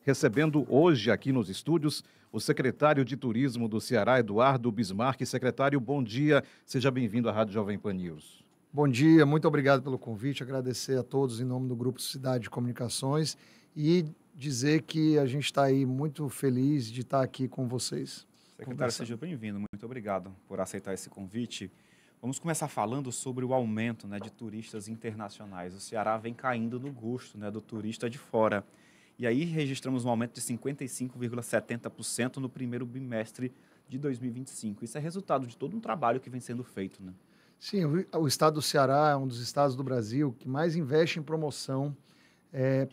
recebendo hoje aqui nos estúdios o secretário de Turismo do Ceará, Eduardo Bismarck. Secretário, bom dia, seja bem-vindo à Rádio Jovem Pan News. Bom dia, muito obrigado pelo convite, agradecer a todos em nome do Grupo Cidade de Comunicações e dizer que a gente está aí muito feliz de estar aqui com vocês. Secretário, seja bem-vindo, muito obrigado por aceitar esse convite. Vamos começar falando sobre o aumento, de turistas internacionais. O Ceará vem caindo no gosto, do turista de fora. E aí registramos um aumento de 55,70% no primeiro bimestre de 2025. Isso é resultado de todo um trabalho que vem sendo feito, né? Sim, o estado do Ceará é um dos estados do Brasil que mais investe em promoção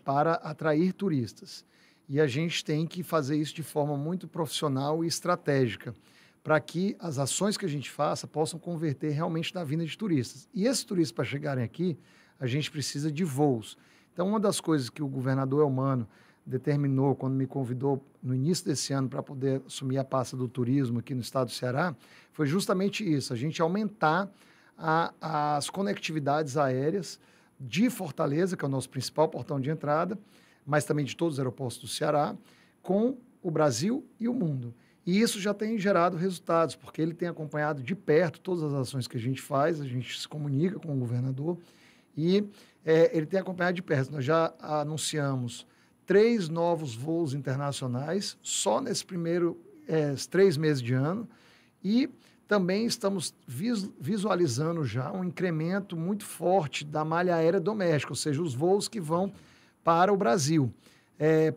para atrair turistas. E a gente tem que fazer isso de forma muito profissional e estratégica, para que as ações que a gente faça possam converter realmente na vinda de turistas. E esses turistas, para chegarem aqui, a gente precisa de voos. Então, uma das coisas que o governador Eumano determinou quando me convidou no início desse ano para poder assumir a pasta do turismo aqui no estado do Ceará, foi justamente isso, a gente aumentar as conectividades aéreas de Fortaleza, que é o nosso principal portão de entrada, mas também de todos os aeroportos do Ceará, com o Brasil e o mundo. E isso já tem gerado resultados, porque ele tem acompanhado de perto todas as ações que a gente faz, a gente se comunica com o governador e ele tem acompanhado de perto. Nós já anunciamos 3 novos voos internacionais só nesses primeiros 3 meses de ano e também estamos visualizando já um incremento muito forte da malha aérea doméstica, ou seja, os voos que vão para o Brasil.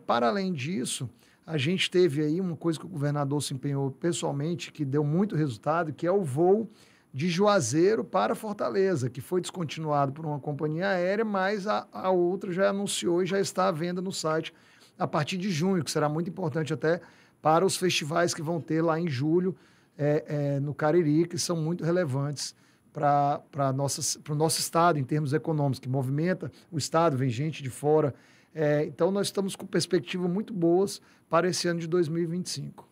Para além disso, a gente teve aí uma coisa que o governador se empenhou pessoalmente, que deu muito resultado, que é o voo de Juazeiro para Fortaleza, que foi descontinuado por uma companhia aérea, mas a outra já anunciou e já está à venda no site a partir de junho, que será muito importante até para os festivais que vão ter lá em julho, no Cariri, que são muito relevantes para o nosso estado, em termos econômicos, que movimenta o estado, vem gente de fora. Então, nós estamos com perspectivas muito boas para esse ano de 2025.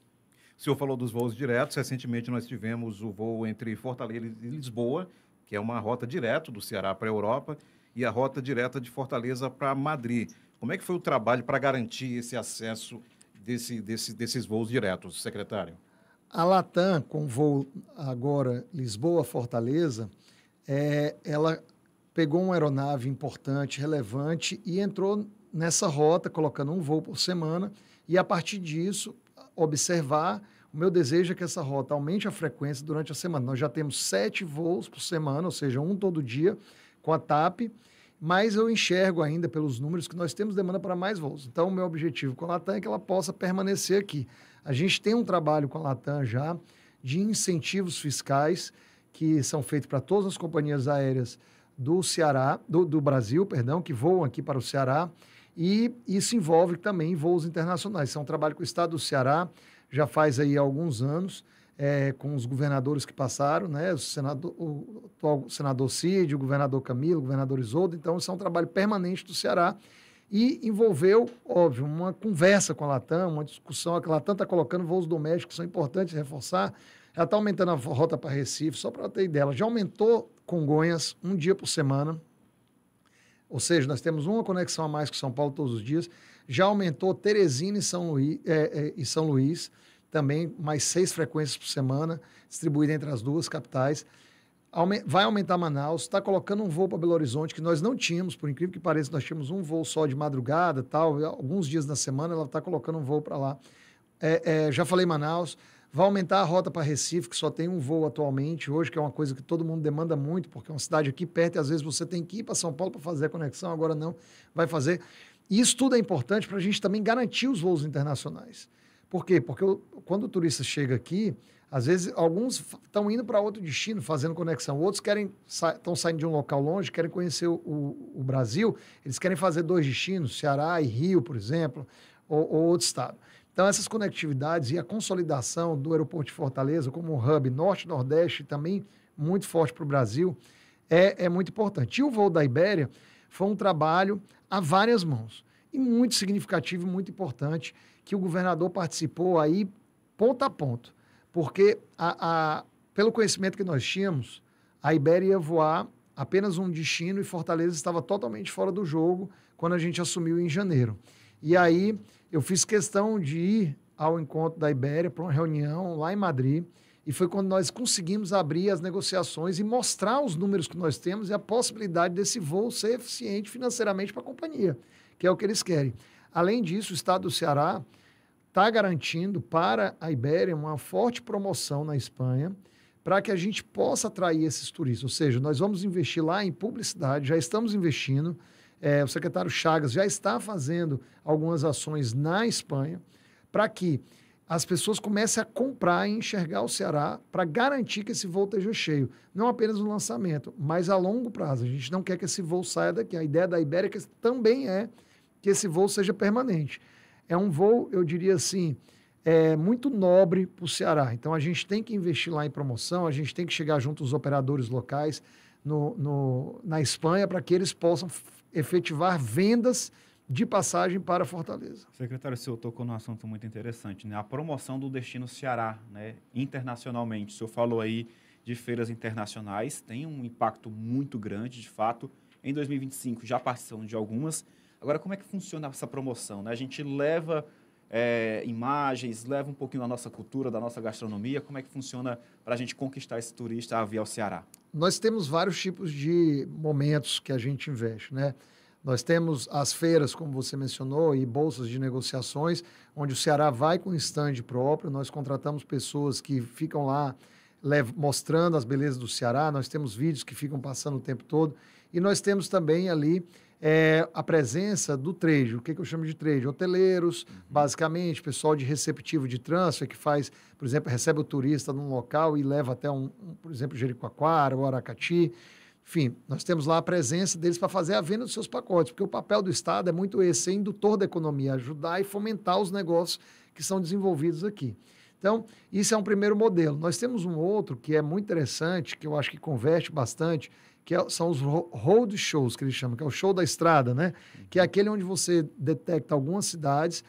O senhor falou dos voos diretos. Recentemente, nós tivemos o voo entre Fortaleza e Lisboa, que é uma rota direta do Ceará para a Europa, e a rota direta de Fortaleza para Madrid. Como é que foi o trabalho para garantir esse acesso desses voos diretos, secretário? A Latam, com voo agora Lisboa-Fortaleza, ela pegou uma aeronave importante, relevante, e entrou nessa rota, colocando um voo por semana, e a partir disso, observar. O meu desejo é que essa rota aumente a frequência durante a semana. Nós já temos 7 voos por semana, ou seja, um todo dia, com a TAP, mas eu enxergo ainda pelos números que nós temos demanda para mais voos. Então, o meu objetivo com a Latam é que ela possa permanecer aqui. A gente tem um trabalho com a Latam já de incentivos fiscais que são feitos para todas as companhias aéreas do Ceará, do Brasil, perdão, que voam aqui para o Ceará, e isso envolve também voos internacionais. Isso é um trabalho que o Estado do Ceará já faz aí há alguns anos, com os governadores que passaram, né? O atual senador Cid, o governador Camilo, o governador Isoldo. Então, isso é um trabalho permanente do Ceará e envolveu, óbvio, uma conversa com a Latam, uma discussão. A Latam está colocando voos domésticos que são importantes reforçar. Ela está aumentando a rota para Recife, só para ter ideia. Ela já aumentou Congonhas um dia por semana, ou seja, nós temos uma conexão a mais com São Paulo todos os dias. Já aumentou Teresina e São Luís, também mais 6 frequências por semana, distribuídas entre as duas capitais. Vai aumentar Manaus, está colocando um voo para Belo Horizonte, que nós não tínhamos, por incrível que pareça, nós tínhamos um voo só de madrugada, tal, alguns dias na semana ela está colocando um voo para lá. Já falei Manaus, vai aumentar a rota para Recife, que só tem um voo atualmente hoje, que é uma coisa que todo mundo demanda muito, porque é uma cidade aqui perto e às vezes você tem que ir para São Paulo para fazer a conexão, agora não, vai fazer. E isso tudo é importante para a gente também garantir os voos internacionais. Por quê? Porque quando o turista chega aqui, às vezes alguns estão indo para outro destino, fazendo conexão, outros estão saindo de um local longe, querem conhecer o Brasil, eles querem fazer 2 destinos, Ceará e Rio, por exemplo, ou outro estado. Então, essas conectividades e a consolidação do aeroporto de Fortaleza como um hub norte-nordeste também muito forte para o Brasil é muito importante. E o voo da Ibéria foi um trabalho a várias mãos e muito significativo e muito importante que o governador participou aí ponto a ponto, porque pelo conhecimento que nós tínhamos, a Ibéria ia voar apenas um destino e Fortaleza estava totalmente fora do jogo quando a gente assumiu em janeiro. E aí eu fiz questão de ir ao encontro da Ibéria para uma reunião lá em Madrid, e foi quando nós conseguimos abrir as negociações e mostrar os números que nós temos e a possibilidade desse voo ser eficiente financeiramente para a companhia, que é o que eles querem. Além disso, o Estado do Ceará está garantindo para a Ibéria uma forte promoção na Espanha para que a gente possa atrair esses turistas. Ou seja, nós vamos investir lá em publicidade, já estamos investindo, o secretário Chagas já está fazendo algumas ações na Espanha para que as pessoas comecem a comprar e enxergar o Ceará para garantir que esse voo esteja cheio. Não apenas no lançamento, mas a longo prazo. A gente não quer que esse voo saia daqui. A ideia da Ibérica também é que esse voo seja permanente. É um voo, eu diria assim, muito nobre para o Ceará. Então, a gente tem que investir lá em promoção, a gente tem que chegar junto aos operadores locais na Espanha para que eles possam efetivar vendas de passagem para Fortaleza. Secretário, o senhor tocou num assunto muito interessante, né? A promoção do destino Ceará, né? Internacionalmente. O senhor falou aí de feiras internacionais, tem um impacto muito grande, de fato. Em 2025 já participamos de algumas. Agora, como é que funciona essa promoção, né? A gente leva imagens, leva um pouquinho da nossa cultura, da nossa gastronomia. Como é que funciona para a gente conquistar esse turista a vir ao Ceará? Nós temos vários tipos de momentos que a gente investe, né? Nós temos as feiras, como você mencionou, e bolsas de negociações, onde o Ceará vai com stand próprio. Nós contratamos pessoas que ficam lá mostrando as belezas do Ceará. Nós temos vídeos que ficam passando o tempo todo. E nós temos também ali a presença do trade. O que eu chamo de trade? Hoteleiros, basicamente, pessoal de receptivo de transfer, que faz, por exemplo, recebe o turista num local e leva até por exemplo, Jericoacoara ou Aracati. Enfim, nós temos lá a presença deles para fazer a venda dos seus pacotes, porque o papel do Estado é muito esse, ser indutor da economia, ajudar e fomentar os negócios que são desenvolvidos aqui. Então, isso é um primeiro modelo. Nós temos um outro que é muito interessante, que eu acho que converte bastante, que são os road shows, que eles chamam, que é o show da estrada, né? Que é aquele onde você detecta algumas cidades,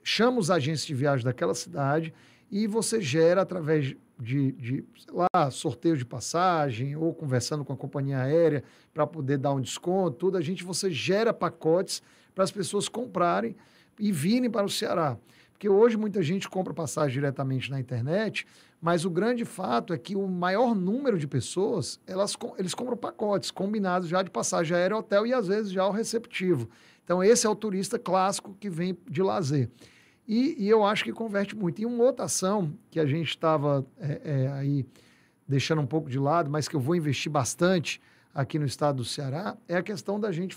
chama os agentes de viagem daquela cidade e você gera através de sei lá, sorteio de passagem ou conversando com a companhia aérea para poder dar um desconto, tudo, você gera pacotes para as pessoas comprarem e virem para o Ceará. Porque hoje muita gente compra passagem diretamente na internet, mas o grande fato é que o maior número de pessoas, eles compram pacotes combinados já de passagem aérea, hotel e às vezes já o receptivo. Então esse é o turista clássico que vem de lazer. E eu acho que converte muito. E uma outra ação que a gente estava aí deixando um pouco de lado, mas que eu vou investir bastante aqui no estado do Ceará, é a questão da gente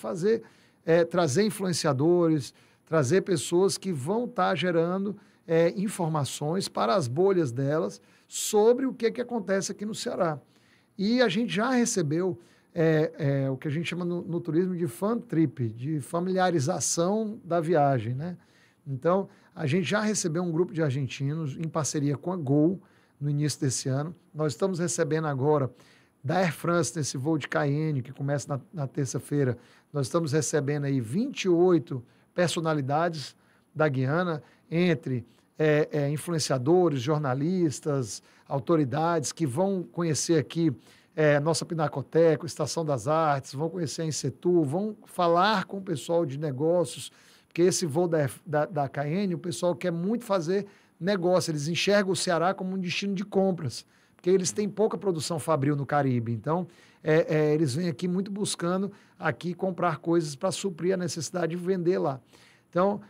trazer influenciadores, trazer pessoas que vão estar gerando informações para as bolhas delas sobre o que acontece aqui no Ceará. E a gente já recebeu o que a gente chama no turismo de fan trip, de familiarização da viagem, né? Então, a gente já recebeu um grupo de argentinos em parceria com a Gol no início desse ano. Nós estamos recebendo agora da Air France, nesse voo de Cayenne, que começa na terça-feira, nós estamos recebendo aí 28 personalidades da Guiana, entre influenciadores, jornalistas, autoridades que vão conhecer aqui nossa Pinacoteca, Estação das Artes, vão conhecer a Insetur, vão falar com o pessoal de negócios, porque esse voo da Cayenne, o pessoal quer muito fazer negócio, eles enxergam o Ceará como um destino de compras, porque eles têm pouca produção fabril no Caribe, então eles vêm aqui muito buscando aqui comprar coisas para suprir a necessidade de vender lá. Então,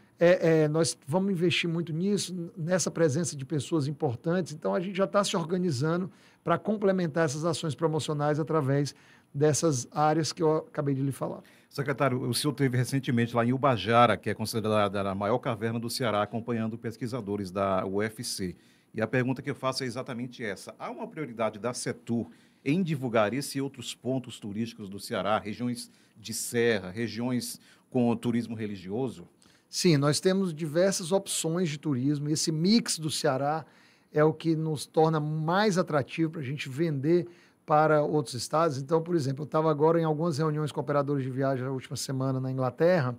nós vamos investir muito nisso, nessa presença de pessoas importantes, então a gente já está se organizando para complementar essas ações promocionais através dessas áreas que eu acabei de lhe falar. Secretário, o senhor esteve recentemente lá em Ubajara, que é considerada a maior caverna do Ceará, acompanhando pesquisadores da UFC. E a pergunta que eu faço é exatamente essa. Há uma prioridade da Setur em divulgar esse e outros pontos turísticos do Ceará, regiões de serra, regiões com turismo religioso? Sim, nós temos diversas opções de turismo. E esse mix do Ceará é o que nos torna mais atrativo para a gente vender para outros estados. Então, por exemplo, eu estava agora em algumas reuniões com operadores de viagem na última semana na Inglaterra,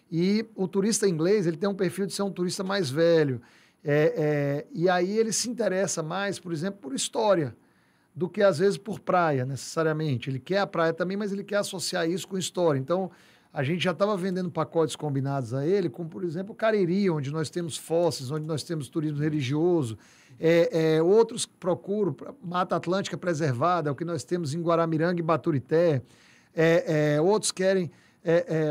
e o turista inglês ele tem um perfil de ser um turista mais velho, e aí ele se interessa mais, por exemplo, por história, do que às vezes por praia, necessariamente. Ele quer a praia também, mas ele quer associar isso com história. Então, A gente já estava vendendo pacotes combinados a ele, como, por exemplo, Cariri, onde nós temos fósseis, onde nós temos turismo religioso. Outros procuram Mata Atlântica preservada, é o que nós temos em Guaramiranga e Baturité. Outros querem,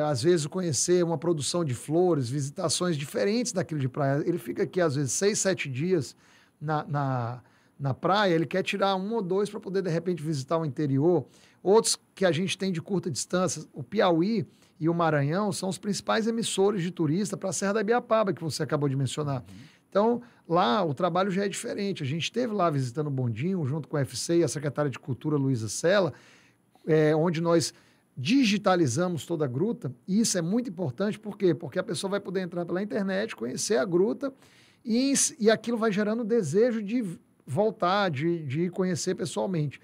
às vezes, conhecer uma produção de flores, visitações diferentes daquilo de praia. Ele fica aqui, às vezes, 6, 7 dias na praia, ele quer tirar 1 ou 2 para poder, de repente, visitar o interior. Outros que a gente tem de curta distância, o Piauí e o Maranhão são os principais emissores de turista para a Serra da Ibiapaba, que você acabou de mencionar. Então, lá o trabalho já é diferente. A gente esteve lá visitando o Bondinho, junto com a UFC e a secretária de Cultura, Luísa Sela, onde nós digitalizamos toda a gruta, e isso é muito importante, por quê? Porque a pessoa vai poder entrar pela internet, conhecer a gruta, e aquilo vai gerando desejo de voltar, de conhecer pessoalmente.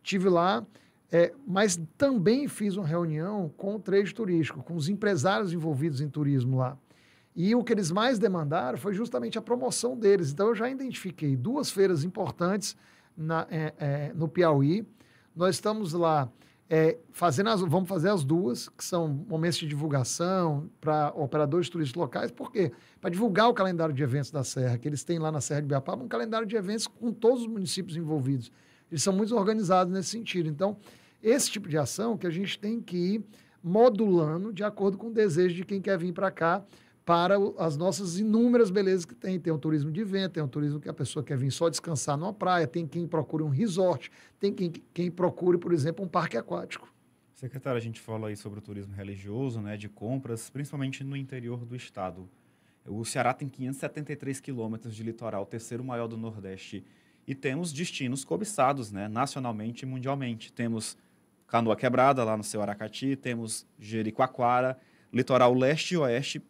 Tive lá, mas também fiz uma reunião com o trade turístico, com os empresários envolvidos em turismo lá. E o que eles mais demandaram foi justamente a promoção deles. Então, eu já identifiquei 2 feiras importantes no Piauí. Nós estamos lá vamos fazer as 2, que são momentos de divulgação para operadores turísticos locais. Por quê? Para divulgar o calendário de eventos da Serra, que eles têm lá na Serra de Ibiapaba, um calendário de eventos com todos os municípios envolvidos. Eles são muito organizados nesse sentido. Então, esse tipo de ação que a gente tem que ir modulando de acordo com o desejo de quem quer vir para cá, para as nossas inúmeras belezas que tem. Tem um turismo de evento, tem um turismo que a pessoa quer vir só descansar numa praia, tem quem procure um resort, tem quem procure, por exemplo, um parque aquático. Secretário, a gente fala aí sobre o turismo religioso, né, de compras, principalmente no interior do estado. O Ceará tem 573 quilômetros de litoral, o 3º maior do Nordeste. E temos destinos cobiçados, né, nacionalmente e mundialmente. Temos Canoa Quebrada, lá no seu Aracati, temos Jericoacoara, litoral leste e oeste,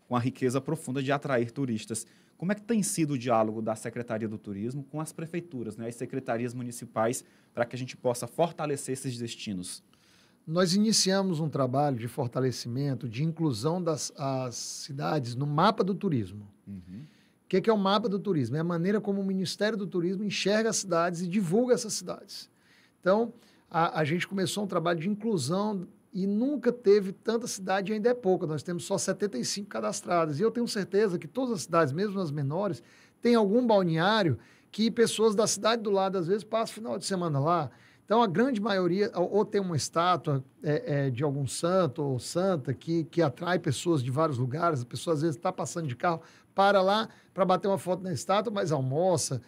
com a riqueza profunda de atrair turistas. Como é que tem sido o diálogo da Secretaria do Turismo com as prefeituras, né, as secretarias municipais, para que a gente possa fortalecer esses destinos? Nós iniciamos um trabalho de fortalecimento, de inclusão das cidades no mapa do turismo. O que é o mapa do turismo? É a maneira como o Ministério do Turismo enxerga as cidades e divulga essas cidades. Então, a gente começou um trabalho de inclusão e nunca teve tanta cidade, ainda é pouca. Nós temos só 75 cadastradas. E eu tenho certeza que todas as cidades, mesmo as menores, têm algum balneário que pessoas da cidade do lado, às vezes, passam o final de semana lá. Então, a grande maioria, ou tem uma estátua de algum santo ou santa que atrai pessoas de vários lugares. A pessoa, às vezes, está passando de carro, para lá para bater uma foto na estátua, mas almoça,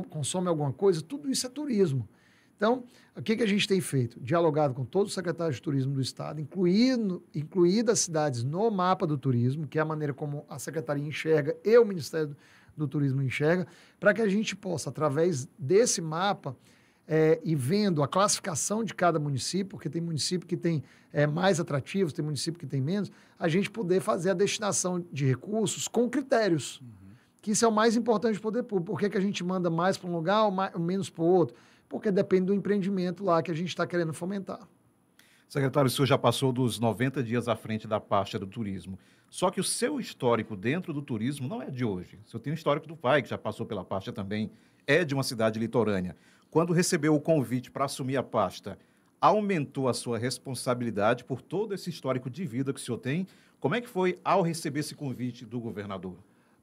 consome alguma coisa. Tudo isso é turismo. Então, o que a gente tem feito? Dialogado com todos os secretários de turismo do Estado, incluídas as cidades no mapa do turismo, que é a maneira como a Secretaria enxerga e o Ministério do Turismo enxerga, para que a gente possa, através desse mapa, e vendo a classificação de cada município, porque tem município que tem mais atrativos, tem município que tem menos, a gente poder fazer a destinação de recursos com critérios. Que isso é o mais importante do poder público. Por que a gente manda mais para um lugar ou menos para o outro? Porque depende do empreendimento lá que a gente está querendo fomentar. Secretário, o senhor já passou dos 90 dias à frente da pasta do turismo. Só que o seu histórico dentro do turismo não é de hoje. O senhor tem um histórico do pai, que já passou pela pasta também, é de uma cidade litorânea. Quando recebeu o convite para assumir a pasta, aumentou a sua responsabilidade por todo esse histórico de vida que o senhor tem? Como é que foi ao receber esse convite do governador?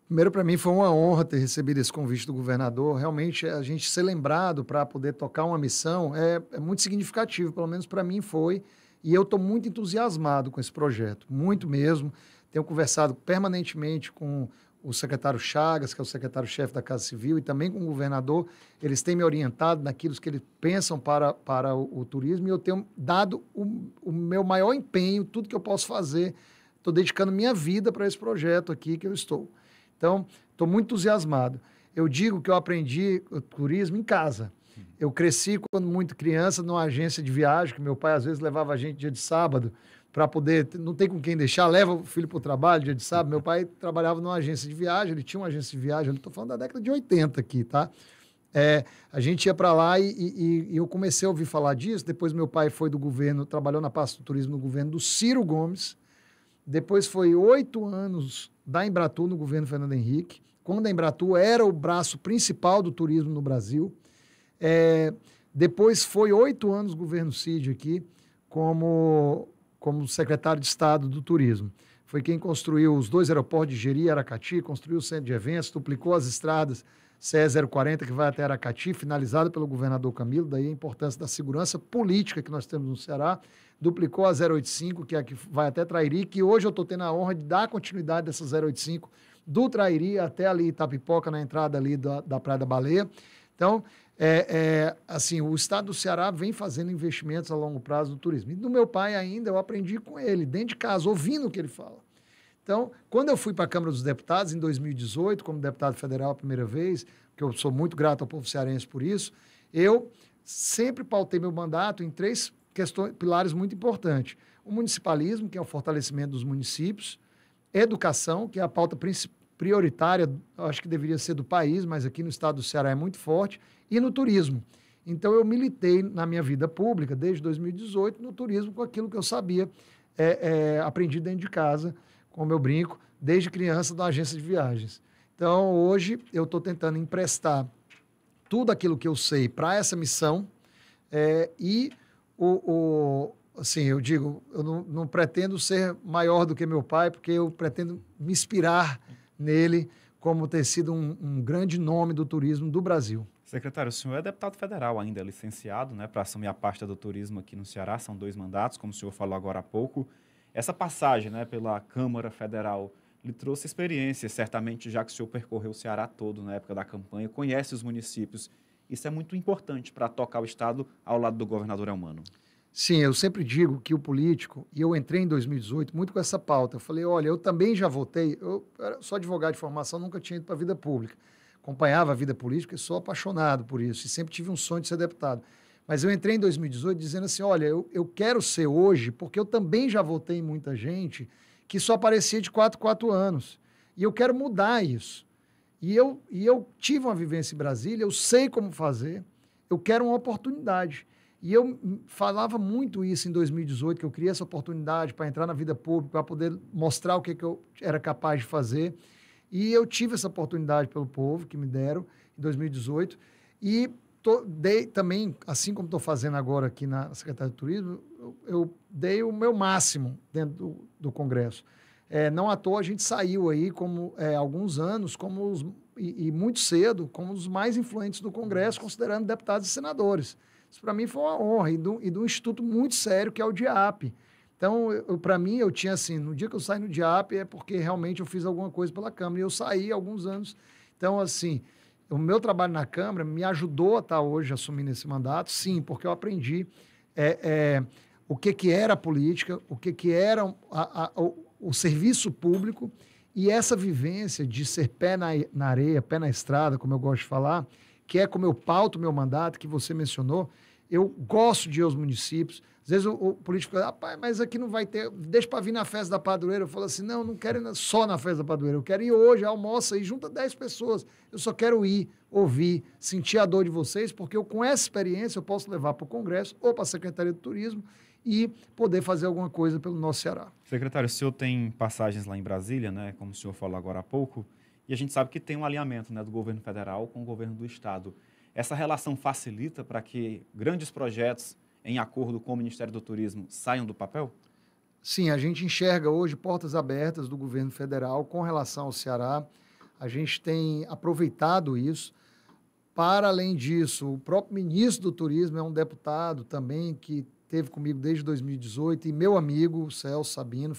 Primeiro, para mim, foi uma honra ter recebido esse convite do governador. Realmente, a gente ser lembrado para poder tocar uma missão é muito significativo, pelo menos para mim foi. E eu estou muito entusiasmado com esse projeto, muito mesmo. Tenho conversado permanentemente com o secretário Chagas, que é o secretário-chefe da Casa Civil, e também com o governador. Eles têm me orientado naquilo que eles pensam para o turismo, e eu tenho dado o meu maior empenho, tudo que eu posso fazer. Estou dedicando minha vida para esse projeto aqui que eu estou. Então, estou muito entusiasmado. Eu digo que eu aprendi o turismo em casa. Eu cresci, quando muito criança, numa agência de viagem, que meu pai, às vezes, levava a gente dia de sábado, para poder... Não tem com quem deixar, leva o filho para o trabalho dia de sábado. Meu pai trabalhava numa agência de viagem, ele tinha uma agência de viagem, eu estou falando da década de 80 aqui, tá? A gente ia para lá e eu comecei a ouvir falar disso. Depois, meu pai foi do governo, trabalhou na pasta do turismo no governo do Ciro Gomes. Depois foi 8 anos da Embratur no governo Fernando Henrique, quando a Embratur era o braço principal do turismo no Brasil. Depois foi 8 anos governo Cid aqui, como como secretário de Estado do Turismo. Foi quem construiu os 2 aeroportos de Jeri e Aracati, construiu o centro de eventos, duplicou as estradas CE 040, que vai até Aracati, finalizada pelo governador Camilo, daí a importância da segurança política que nós temos no Ceará, duplicou a 085, que é a que vai até Trairi, que hoje eu estou tendo a honra de dar continuidade dessa 085 do Trairi até ali Itapipoca, na entrada ali da Praia da Baleia. Então, assim, o estado do Ceará vem fazendo investimentos a longo prazo no turismo. E do meu pai ainda, eu aprendi com ele, dentro de casa, ouvindo o que ele fala. Então, quando eu fui para a Câmara dos Deputados, em 2018, como deputado federal a primeira vez, que eu sou muito grato ao povo cearense por isso, eu sempre pautei meu mandato em 3 pilares muito importantes. O municipalismo, que é o fortalecimento dos municípios, educação, que é a pauta prioritária, acho que deveria ser do país, mas aqui no estado do Ceará é muito forte, e no turismo. Então, eu militei na minha vida pública, desde 2018, no turismo, com aquilo que eu sabia, aprendi dentro de casa, como eu brinco, desde criança da agência de viagens. Então, hoje, eu estou tentando emprestar tudo aquilo que eu sei para essa missão assim, eu digo, eu não pretendo ser maior do que meu pai, porque eu pretendo me inspirar nele como ter sido um grande nome do turismo do Brasil. Secretário, o senhor é deputado federal ainda, é licenciado, né, para assumir a pasta do turismo aqui no Ceará, são 2 mandatos, como o senhor falou agora há pouco. Essa passagem, né, pela Câmara Federal lhe trouxe experiência, certamente, já que o senhor percorreu o Ceará todo na época da campanha, conhece os municípios. Isso é muito importante para tocar o Estado ao lado do governador Elmano. Sim, eu sempre digo que o político, e eu entrei em 2018 muito com essa pauta, eu falei, olha, eu também já votei, eu sou advogado de formação, nunca tinha ido para a vida pública, acompanhava a vida política e sou apaixonado por isso, e sempre tive um sonho de ser deputado. Mas eu entrei em 2018 dizendo assim, olha, eu quero ser hoje, porque eu também já votei em muita gente que só aparecia de 4 em 4 anos, e eu quero mudar isso. E eu tive uma vivência em Brasília, eu sei como fazer, eu quero uma oportunidade. E eu falava muito isso em 2018, que eu queria essa oportunidade para entrar na vida pública, para poder mostrar o que eu era capaz de fazer. E eu tive essa oportunidade pelo povo, que me deram em 2018. E dei também, assim como estou fazendo agora aqui na Secretaria de Turismo, eu dei o meu máximo dentro do Congresso. Não à toa a gente saiu aí, alguns anos, e muito cedo, como os mais influentes do Congresso, considerando deputados e senadores. Isso para mim foi uma honra, e de um instituto muito sério, que é o DIAP. Então, para mim, eu tinha assim, no dia que eu saí no DIAP é porque realmente eu fiz alguma coisa pela Câmara, e eu saí há alguns anos. Então, assim, o meu trabalho na Câmara me ajudou a estar hoje assumindo esse mandato, sim, porque eu aprendi o que era a política, o que era o serviço público, e essa vivência de ser pé na areia, pé na estrada, como eu gosto de falar, que é como eu pauto o meu mandato, que você mencionou. Eu gosto de ir aos municípios. Às vezes o político fala, rapaz, mas aqui não vai ter, deixa para vir na festa da padroeira. Eu falo assim, não quero ir só na festa da padroeira, eu quero ir hoje, almoça e junta 10 pessoas. Eu só quero ir, ouvir, sentir a dor de vocês, porque com essa experiência eu posso levar para o Congresso ou para a Secretaria de Turismo e poder fazer alguma coisa pelo nosso Ceará. Secretário, o senhor tem passagens lá em Brasília, né, como o senhor falou agora há pouco, e a gente sabe que tem um alinhamento, né, do governo federal com o governo do Estado. Essa relação facilita para que grandes projetos em acordo com o Ministério do Turismo saiam do papel? Sim, a gente enxerga hoje portas abertas do governo federal com relação ao Ceará. A gente tem aproveitado isso. Para além disso, o próprio ministro do Turismo é um deputado também que esteve comigo desde 2018 e meu amigo, Celso Sabino,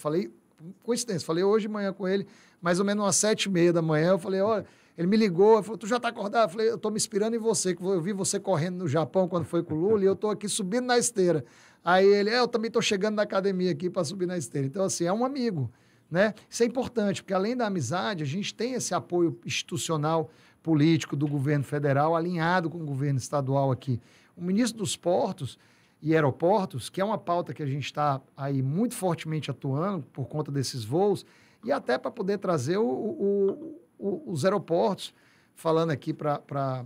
coincidência, falei hoje de manhã com ele, mais ou menos umas 7h30 da manhã, eu falei, olha, ele me ligou, ele falou, tu já está acordado? Eu falei, eu estou me inspirando em você, que eu vi você correndo no Japão quando foi com o Lula e eu estou aqui subindo na esteira. Aí ele, eu também estou chegando na academia aqui para subir na esteira. Então, assim, é um amigo, né? Isso é importante, porque além da amizade, a gente tem esse apoio institucional, político do governo federal, alinhado com o governo estadual aqui. O ministro dos Portos e Aeroportos, que é uma pauta que a gente está aí muito fortemente atuando por conta desses voos, e até para poder trazer os aeroportos, falando aqui para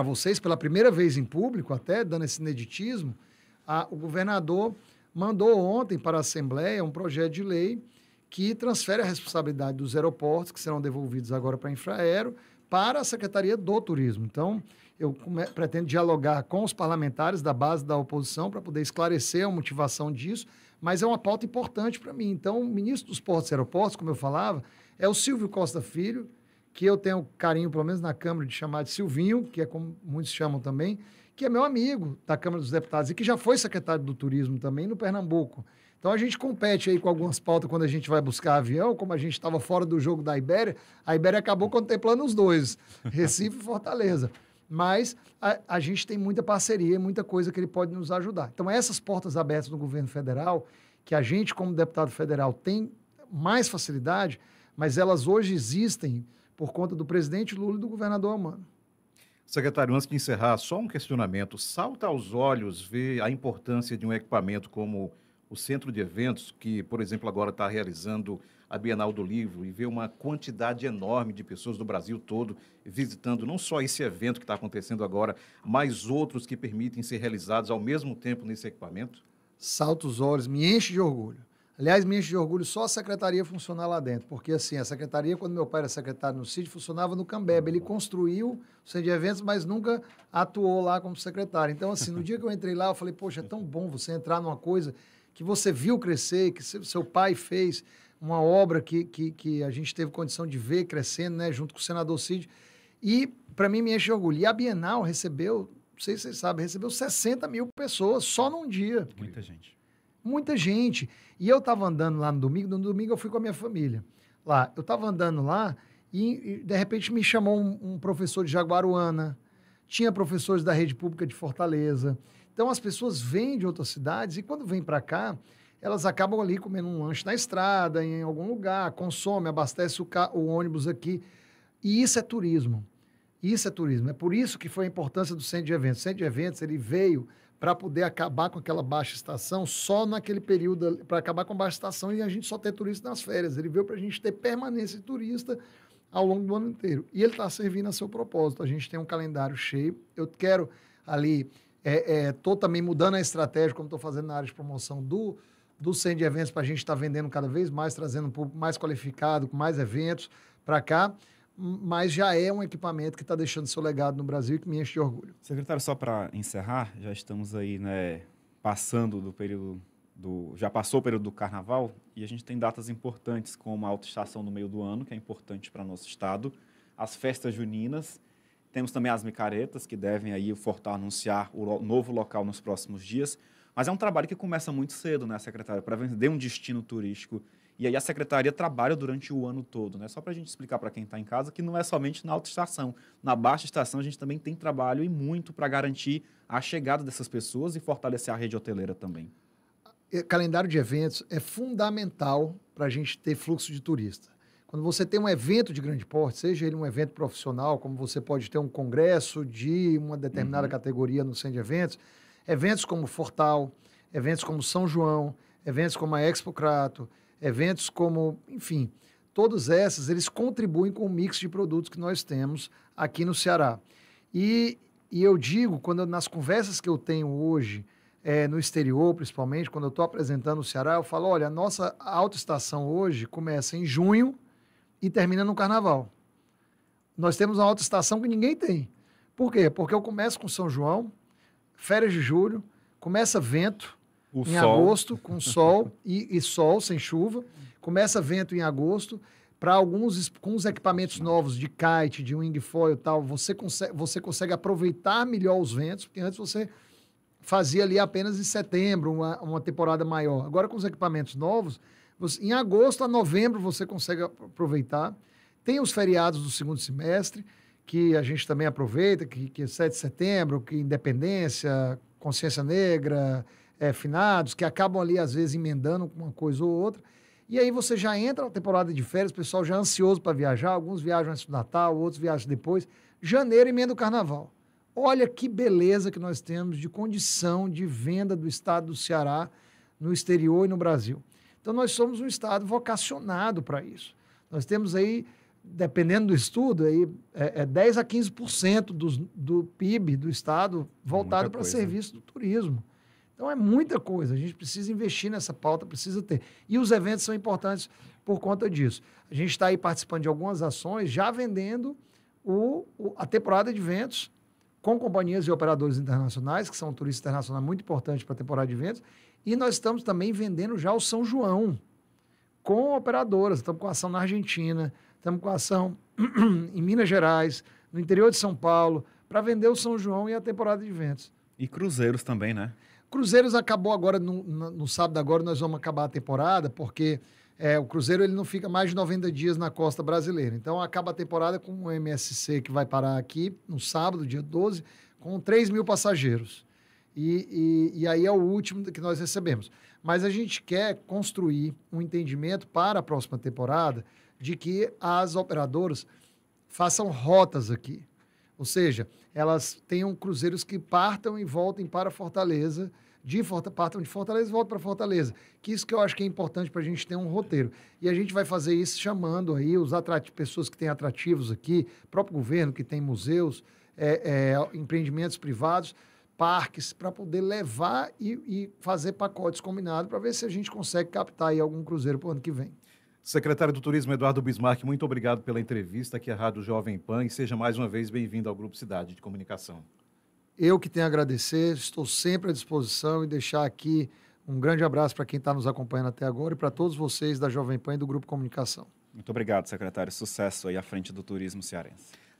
vocês, pela primeira vez em público, até dando esse ineditismo, o governador mandou ontem para a Assembleia um projeto de lei que transfere a responsabilidade dos aeroportos, que serão devolvidos agora para a Infraero, para a Secretaria do Turismo. Então, eu pretendo dialogar com os parlamentares da base da oposição para poder esclarecer a motivação disso, mas é uma pauta importante para mim. Então, o ministro dos Portos e Aeroportos, como eu falava, é o Silvio Costa Filho, que eu tenho carinho, pelo menos na Câmara, de chamar de Silvinho, que é como muitos chamam também, que é meu amigo da Câmara dos Deputados e que já foi secretário do Turismo também no Pernambuco. Então, a gente compete aí com algumas pautas quando a gente vai buscar avião, como a gente estava fora do jogo da Ibéria, a Ibéria acabou contemplando os dois, Recife e Fortaleza. Mas a gente tem muita parceria, muita coisa que ele pode nos ajudar. Então, essas portas abertas no governo federal, que a gente, como deputado federal, tem mais facilidade, mas elas hoje existem por conta do presidente Lula e do governador Amano. Secretário, antes de encerrar, só um questionamento. Salta aos olhos ver a importância de um equipamento como o Centro de Eventos, que, por exemplo, agora está realizando a Bienal do Livro, e ver uma quantidade enorme de pessoas do Brasil todo visitando não só esse evento que está acontecendo agora, mas outros que permitem ser realizados ao mesmo tempo nesse equipamento? Salta os olhos, me enche de orgulho. Aliás, me enche de orgulho só a secretaria funcionar lá dentro, porque assim, a secretaria, quando meu pai era secretário no CID, funcionava no Cambebe. Ele construiu o Centro de Eventos, mas nunca atuou lá como secretário. Então, assim, no dia que eu entrei lá, eu falei, poxa, é tão bom você entrar numa coisa que você viu crescer, que seu pai fez, uma obra que a gente teve condição de ver crescendo, né, junto com o senador Cid. E, para mim, me enche de orgulho. E a Bienal recebeu, não sei se vocês sabem, recebeu 60 mil pessoas só num dia. Muita gente. Muita gente. E eu estava andando lá no domingo eu fui com a minha família. Lá, eu estava andando lá e, de repente, me chamou um professor de Jaguaruana, tinha professores da rede pública de Fortaleza. Então, as pessoas vêm de outras cidades e, quando vêm para cá, elas acabam ali comendo um lanche na estrada, em algum lugar, consomem, abastecem o ônibus aqui. E isso é turismo. Isso é turismo. É por isso que foi a importância do Centro de Eventos. O Centro de Eventos, ele veio para poder acabar com aquela baixa estação só naquele período, para acabar com a baixa estação e a gente só ter turista nas férias. Ele veio para a gente ter permanência de turista ao longo do ano inteiro. E ele está servindo a seu propósito. A gente tem um calendário cheio. Eu quero ali, estou também mudando a estratégia, como estou fazendo na área de promoção do Centro de Eventos, para a gente estar vendendo cada vez mais, trazendo um público mais qualificado, com mais eventos para cá. Mas já é um equipamento que está deixando seu legado no Brasil e que me enche de orgulho. Secretário, só para encerrar, já estamos aí, né, passando do período já passou o período do Carnaval e a gente tem datas importantes como a autoestação no meio do ano, que é importante para nosso estado, as festas juninas, temos também as micaretas, que devem aí o Fortal anunciar o novo local nos próximos dias, mas é um trabalho que começa muito cedo, né, secretário, para vender um destino turístico. E aí a secretaria trabalha durante o ano todo, né? Só para a gente explicar para quem está em casa que não é somente na alta estação. Na baixa estação a gente também tem trabalho e muito para garantir a chegada dessas pessoas e fortalecer a rede hoteleira também. Calendário de eventos é fundamental para a gente ter fluxo de turista. Quando você tem um evento de grande porte, seja ele um evento profissional, como você pode ter um congresso de uma determinada categoria no centro de eventos, eventos como Fortal, eventos como São João, eventos como a Expo Crato, eventos como, enfim, todos esses, eles contribuem com o mix de produtos que nós temos aqui no Ceará. E eu digo, nas conversas que eu tenho hoje, no exterior principalmente, quando eu estou apresentando o Ceará, eu falo, olha, a nossa autoestação hoje começa em junho e termina no Carnaval. Nós temos uma autoestação que ninguém tem. Por quê? Porque eu começo com São João, férias de julho, começa vento, em agosto, com sol e sol, sem chuva. Começa vento em agosto. Para alguns, com os equipamentos novos de kite, de wingfoil e tal, você consegue aproveitar melhor os ventos, porque antes você fazia ali apenas em setembro, uma temporada maior. Agora, com os equipamentos novos, em agosto a novembro você consegue aproveitar. Tem os feriados do segundo semestre, que a gente também aproveita, que é 7 de setembro, que Independência, Consciência Negra, finados, que acabam ali, às vezes, emendando uma coisa ou outra. E aí você já entra na temporada de férias, o pessoal já é ansioso para viajar, alguns viajam antes do Natal, outros viajam depois. Janeiro emenda o Carnaval. Olha que beleza que nós temos de condição de venda do estado do Ceará no exterior e no Brasil. Então, nós somos um estado vocacionado para isso. Nós temos aí, dependendo do estudo, aí, 10% a 15% do PIB do estado voltado para serviço do turismo. Então, é muita coisa. A gente precisa investir nessa pauta, precisa ter. E os eventos são importantes por conta disso. A gente está aí participando de algumas ações, já vendendo a temporada de eventos com companhias e operadores internacionais, que são um turista internacional muito importante para a temporada de eventos, E nós estamos também vendendo já o São João com operadoras. Estamos com ação na Argentina, estamos com ação em Minas Gerais, no interior de São Paulo, para vender o São João e a temporada de eventos. E cruzeiros também, né? Cruzeiros acabou agora, no sábado agora nós vamos acabar a temporada, porque o Cruzeiro ele não fica mais de 90 dias na costa brasileira. Então acaba a temporada com o MSC que vai parar aqui no sábado, dia 12, com 3 mil passageiros. E aí é o último que nós recebemos. Mas a gente quer construir um entendimento para a próxima temporada de que as operadoras façam rotas aqui. Ou seja, elas tenham cruzeiros que partam e voltem para Fortaleza, partam de Fortaleza e voltam para Fortaleza. Que isso que eu acho que é importante para a gente ter um roteiro. E a gente vai fazer isso chamando aí pessoas que têm atrativos aqui, próprio governo que tem museus, empreendimentos privados, parques, para poder levar e fazer pacotes combinados para ver se a gente consegue captar aí algum cruzeiro para o ano que vem. Secretário do Turismo, Eduardo Bismarck, muito obrigado pela entrevista aqui à Rádio Jovem Pan e seja mais uma vez bem-vindo ao Grupo Cidade de Comunicação. Eu que tenho a agradecer, estou sempre à disposição e deixar aqui um grande abraço para quem está nos acompanhando até agora e para todos vocês da Jovem Pan e do Grupo Comunicação. Muito obrigado, secretário. Sucesso aí à frente do turismo cearense.